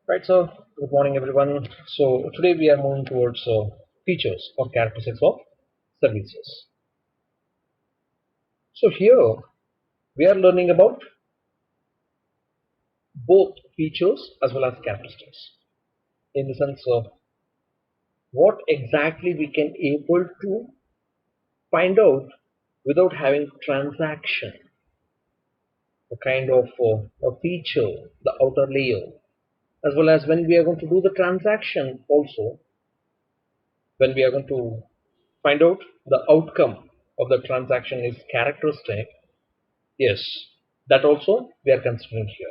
Right, so good morning everyone. So today we are moving towards features or characteristics of services. So here we are learning about both features as well as characteristics in the sense of what exactly we can able to find out without having transaction, the kind of a feature, the outer layer, as well as when we are going to do the transaction also, when we are going to find out the outcome of the transaction is characteristic. Yes, that also we are considering here.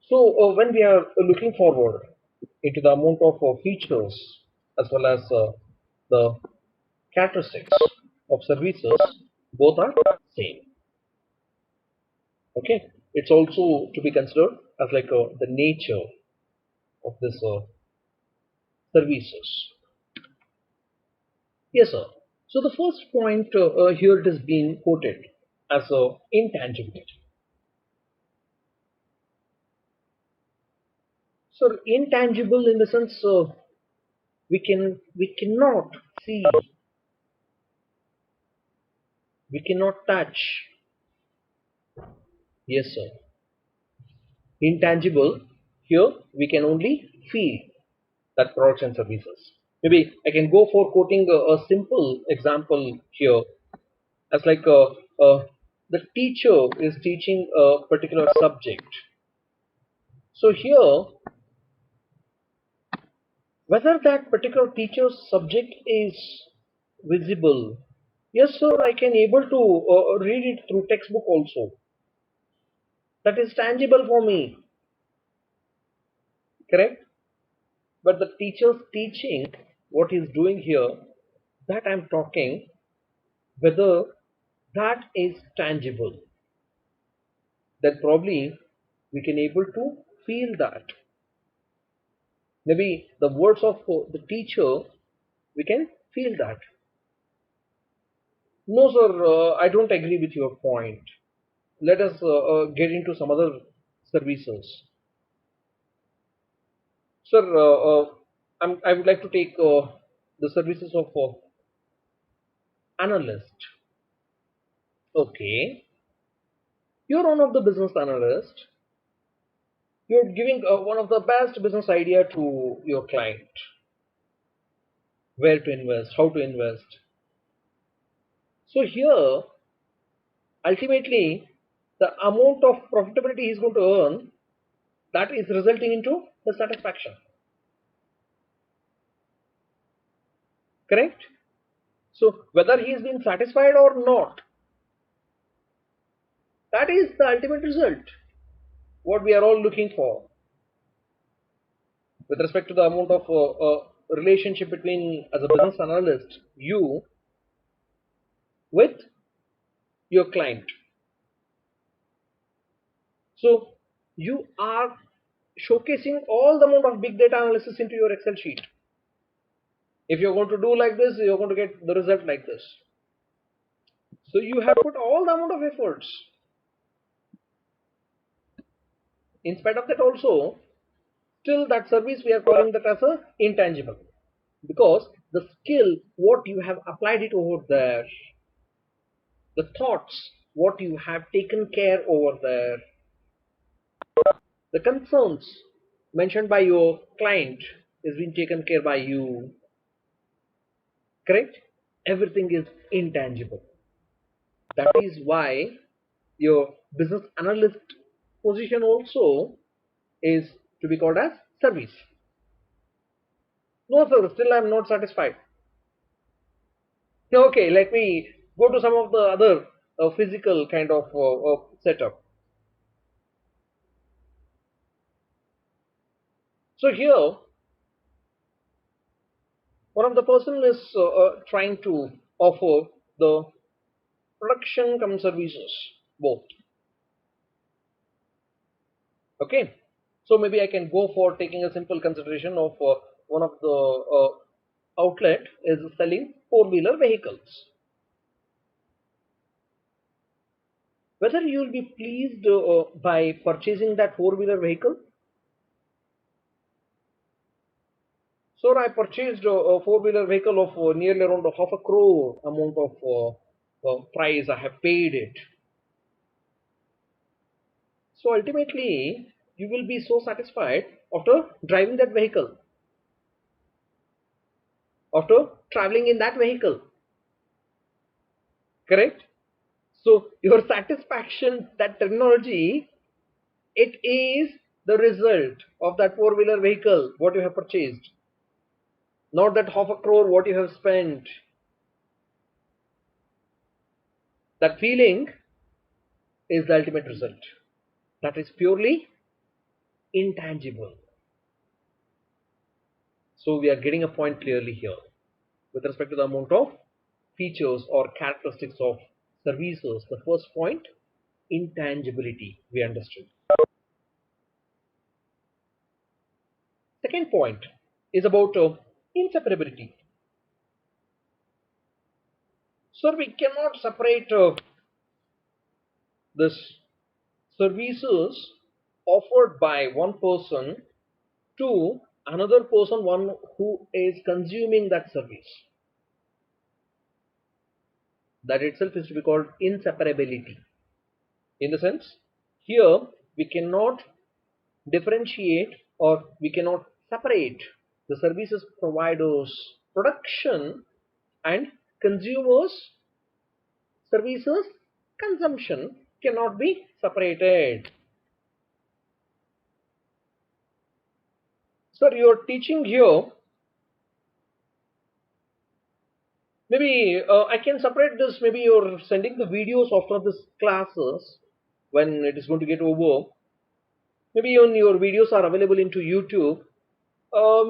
So when we are looking forward into the amount of features as well as the characteristics of services, both are same. Okay, it's also to be considered as like the nature of this services. Yes, sir. So the first point here it is being quoted as intangibility. So intangible in the sense we cannot see, we cannot touch. Yes, sir. Intangible here we can only feel that products and services. Maybe I can go for quoting a simple example here as like the teacher is teaching a particular subject. So here whether that particular teacher's subject is visible. Yes, sir, I can able to read it through textbook also. That is tangible for me, correct? But the teacher's teaching, what he's doing here, that I'm talking, whether that is tangible, then probably we can able to feel that. Maybe the words of the teacher, we can feel that. No, sir, I don't agree with your point. Let us get into some other services. Sir, I would like to take the services of analyst. Okay, you're one of the business analyst. You're giving one of the best business idea to your client, where to invest, how to invest. So here, ultimately, the amount of profitability he's going to earn, that is resulting into the satisfaction. Correct? So whether he is being satisfied or not, that is the ultimate result. What we are all looking for with respect to the amount of relationship between as a business analyst, you with your client. So you are showcasing all the amount of big data analysis into your Excel sheet. If you're going to do like this, you're going to get the result like this. So you have put all the amount of efforts. In spite of that also, still that service we are calling that as a intangible. Because the skill, what you have applied it over there, the thoughts, what you have taken care over there, the concerns mentioned by your client is being taken care by you, correct? Everything is intangible. That is why your business analyst position also is to be called as service. No, sir, still I'm not satisfied. Okay, let me go to some of the other physical kind of setup. So here, one of the person is trying to offer the production come services both. Okay, so maybe I can go for taking a simple consideration of one of the outlet is selling four-wheeler vehicles. whether you will be pleased by purchasing that four-wheeler vehicle. So I purchased a four-wheeler vehicle of nearly around half a crore amount of price. I have paid it. So ultimately, you will be so satisfied after driving that vehicle, after traveling in that vehicle. Correct? So your satisfaction, that technology, it is the result of that four-wheeler vehicle, what you have purchased. Not that half a crore what you have spent. That feeling is the ultimate result. That is purely intangible. So we are getting a point clearly here with respect to the amount of features or characteristics of services. The first point, intangibility, we understood. Second point is about inseparability. So we cannot separate this services offered by one person to another person, one who is consuming that service. That itself is to be called inseparability. In the sense, here we cannot differentiate or we cannot separate the services providers production and consumers services consumption cannot be separated. Sir, you are teaching here. Maybe I can separate this. Maybe you're sending the videos after this classes when it is going to get over. Maybe when your videos are available into YouTube,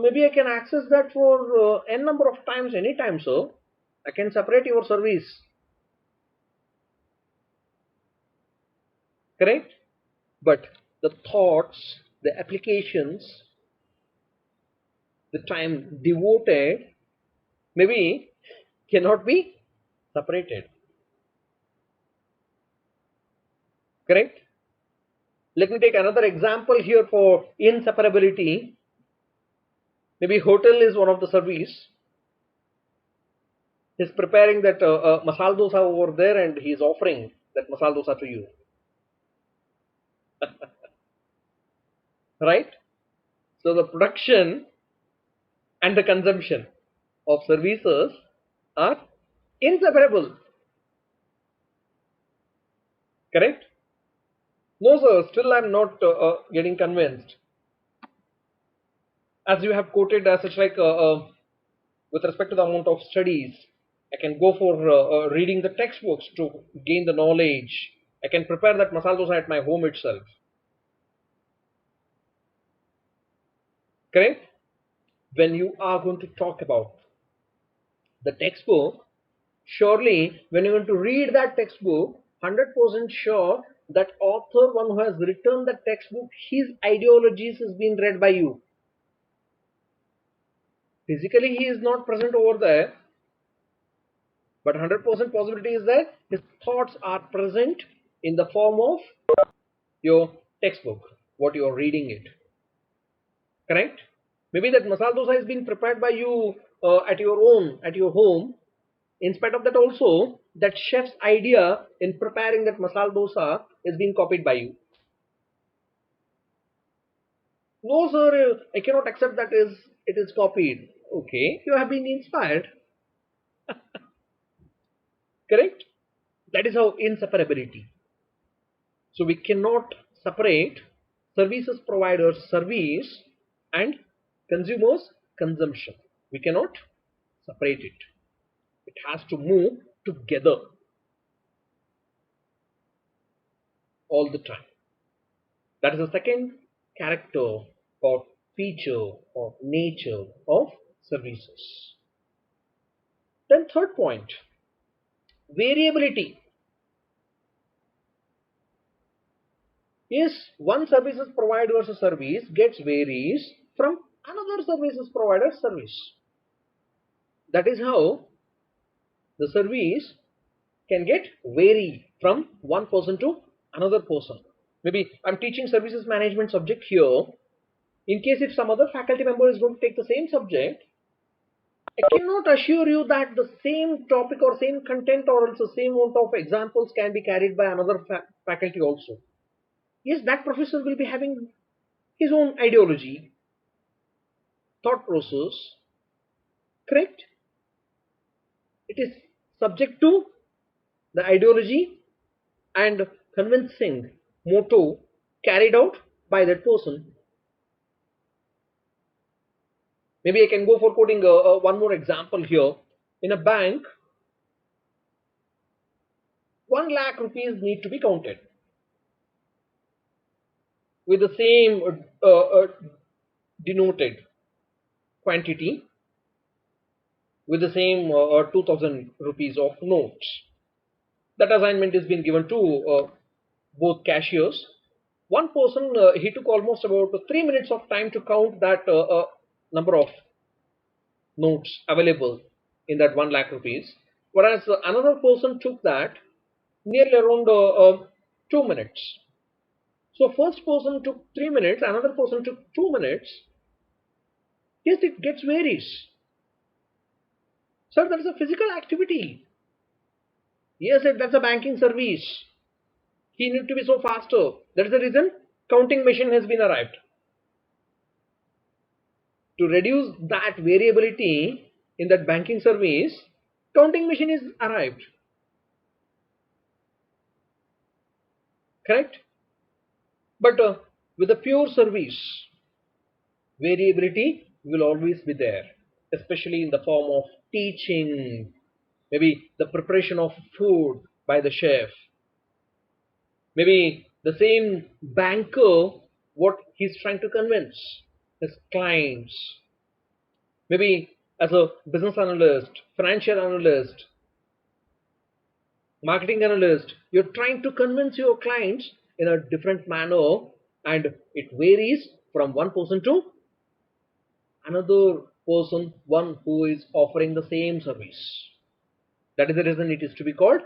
maybe I can access that for n number of times anytime. So I can separate your service. Correct? But the thoughts, the applications, the time devoted, maybe cannot be separated. Correct? Let me take another example here for inseparability. Maybe hotel is one of the service. He's preparing that masala dosa over there and he's offering that masala dosa to you. Right? So the production and the consumption of services are inseparable. Correct? No, sir. Still, I'm not getting convinced. As you have quoted as such, like with respect to the amount of studies, I can go for reading the textbooks to gain the knowledge. I can prepare that masala dosa at my home itself. Correct? When you are going to talk about the textbook, surely when you're going to read that textbook, 100% sure that author, one who has written the textbook, his ideologies has been read by you. Physically, he is not present over there, but 100% possibility is that his thoughts are present in the form of your textbook, what you are reading it. Correct? Maybe that masala dosa is being prepared by you at your home. In spite of that also, that chef's idea in preparing that masala dosa is being copied by you. No, sir, I cannot accept that it is copied. Okay, you have been inspired. Correct? That is how inseparability. So we cannot separate services providers service and consumers consumption. We cannot separate it. It has to move together all the time. That is the second character or feature or nature of services. Then third point, variability. Is one services provider's service gets varies from another services provider's service. That is how the service can get vary from one person to another person. Maybe I'm teaching services management subject here. In case if some other faculty member is going to take the same subject, I cannot assure you that the same topic or same content or also same amount of examples can be carried by another faculty also. Yes, that professor will be having his own ideology, thought process, correct? It is subject to the ideology and convincing motto carried out by that person. Maybe I can go for quoting one more example here. In a bank, 1 lakh rupees need to be counted with the same denoted quantity with the same 2000 rupees of notes. That assignment is being given to both cashiers. One person, he took almost about 3 minutes of time to count that number of notes available in that 1 lakh rupees, whereas another person took that nearly around 2 minutes. So first person took 3 minutes, another person took 2 minutes. Yes, it gets varies. Sir, that is a physical activity. Yes, that's a banking service. He need to be so faster. That is the reason counting machine has been arrived. To reduce that variability in that banking service, counting machine is arrived. Correct? But with a pure service, variability will always be there, especially in the form of teaching, maybe the preparation of food by the chef, maybe the same banker, what he's trying to convince his clients, maybe as a business analyst, financial analyst, marketing analyst, you're trying to convince your clients in a different manner, and it varies from one person to another person, one who is offering the same service. That is the reason it is to be called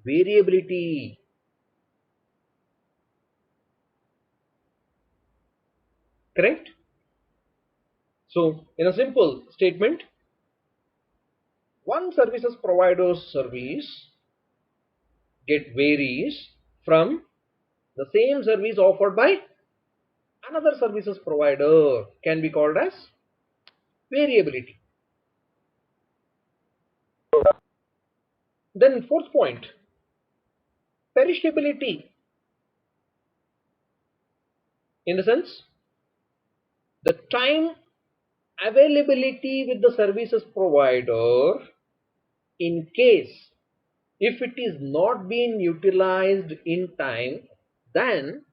variability. Correct? So, in a simple statement, one services provider's service get varies from the same service offered by another services provider can be called as variability. Then fourth point, perishability, in the sense the time availability with the services provider in case if it is not being utilized in time, then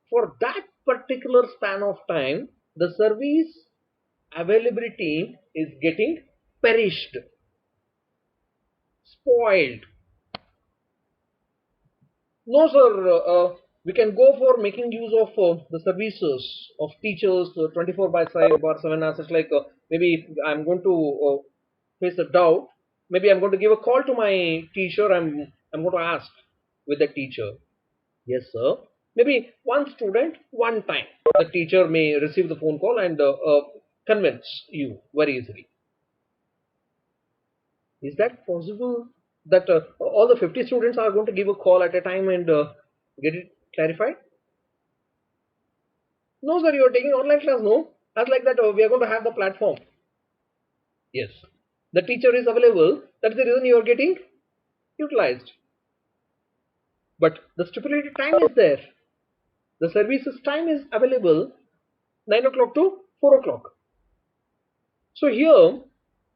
for that particular span of time the service availability is getting perished, spoiled. No, sir. We can go for making use of the services of teachers 24 by 5 bar 7 hours. It's like maybe if I'm going to face a doubt, maybe I'm going to give a call to my teacher. I'm going to ask with the teacher. Yes, sir. Maybe one student, one time. The teacher may receive the phone call and convince you very easily. Is that possible that all the 50 students are going to give a call at a time and get it clarified? No, sir, you are taking online class. No, as like that, we are going to have the platform. Yes, the teacher is available. That's the reason you are getting utilized. But the stipulated time is there. The services time is available 9 o'clock to 4 o'clock. So here,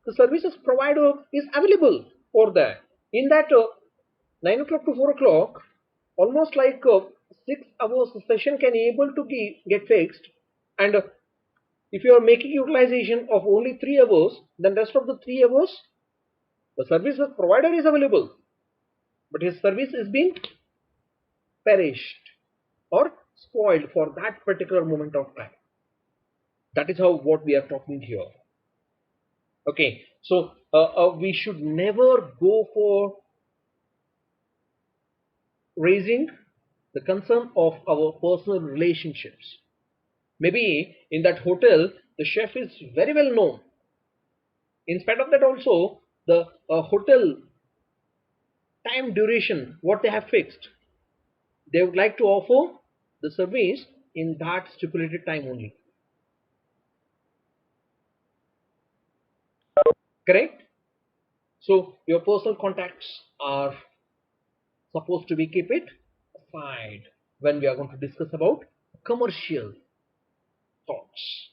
the services provider is available for that. In that 9 o'clock to 4 o'clock, almost like 6 hours session can able to get fixed, and if you are making utilization of only 3 hours, then rest of the 3 hours the service provider is available, but his service is being perished or spoiled for that particular moment of time. That is how what we are talking here. Okay, so we should never go for raising the concern of our personal relationships. Maybe in that hotel, the chef is very well known. In spite of that, also the hotel time duration, what they have fixed, they would like to offer the service in that stipulated time only. Correct? So your personal contacts are supposed to be keep it aside when we are going to discuss about commercial thoughts.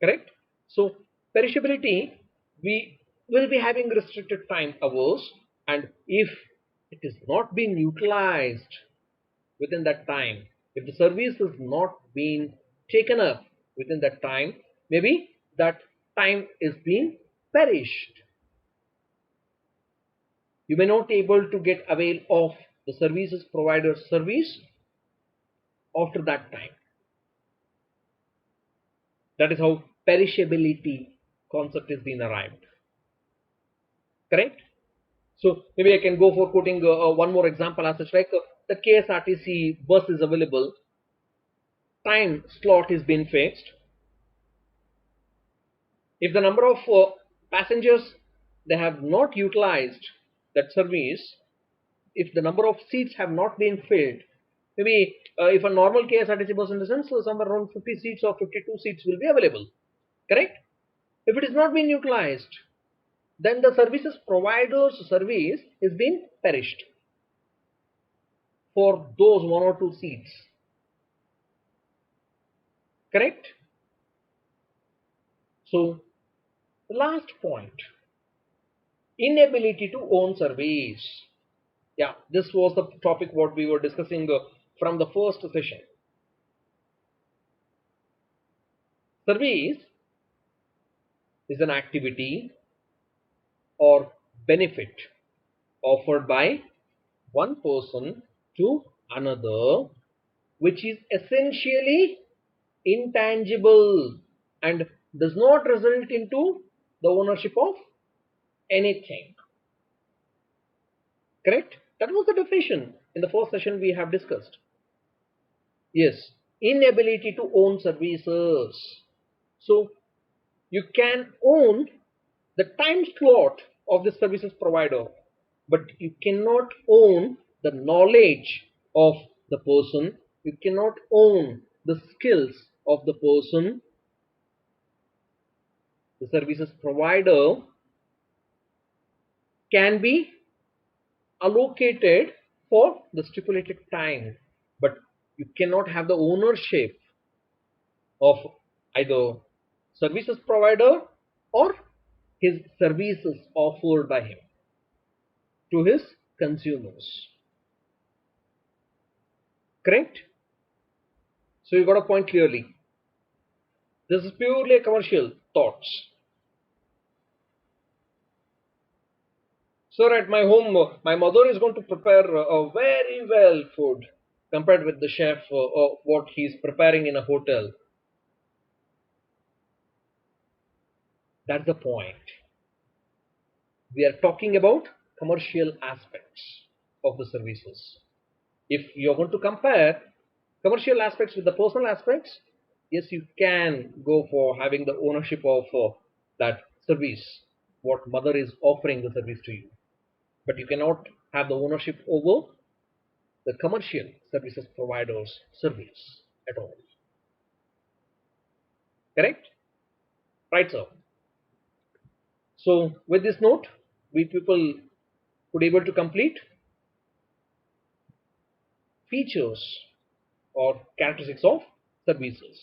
Correct? So perishability, we will be having restricted time hours, and if it is not being utilized within that time, if the service is not being taken up within that time, maybe that time is being perished. You may not able to get avail of the services provider service after that time. That is how perishability concept is being arrived. Correct? So maybe I can go for quoting one more example as such, like the KSRTC bus is available, time slot is being fixed. If the number of passengers they have not utilized that service, if the number of seats have not been filled, maybe if a normal KSRTC bus in the sense, so somewhere around 50 seats or 52 seats will be available. Correct? If it is not being utilized, then the services provider's service is being perished for those one or two seats. Correct? So the last point, inability to own service. Yeah, this was the topic what we were discussing from the first session. Service is an activity or benefit offered by one person to another, which is essentially intangible and does not result into the ownership of anything. Correct? That was the definition in the first session we have discussed. Yes, inability to own services. So you can own the time slot of the services provider, but you cannot own the knowledge of the person. You cannot own the skills of the person. The services provider can be allocated for the stipulated time, but you cannot have the ownership of either services provider or his services offered by him to his consumers. Correct? So you got a point clearly. This is purely a commercial thoughts. Sir, at my home, my mother is going to prepare a very well food compared with the chef what he is preparing in a hotel. That's the point. We are talking about commercial aspects of the services. If you're going to compare commercial aspects with the personal aspects, yes, you can go for having the ownership of that service, what mother is offering the service to you. But you cannot have the ownership over the commercial services providers service at all. Correct? Right, sir. So with this note, we people could able to complete features or characteristics of services.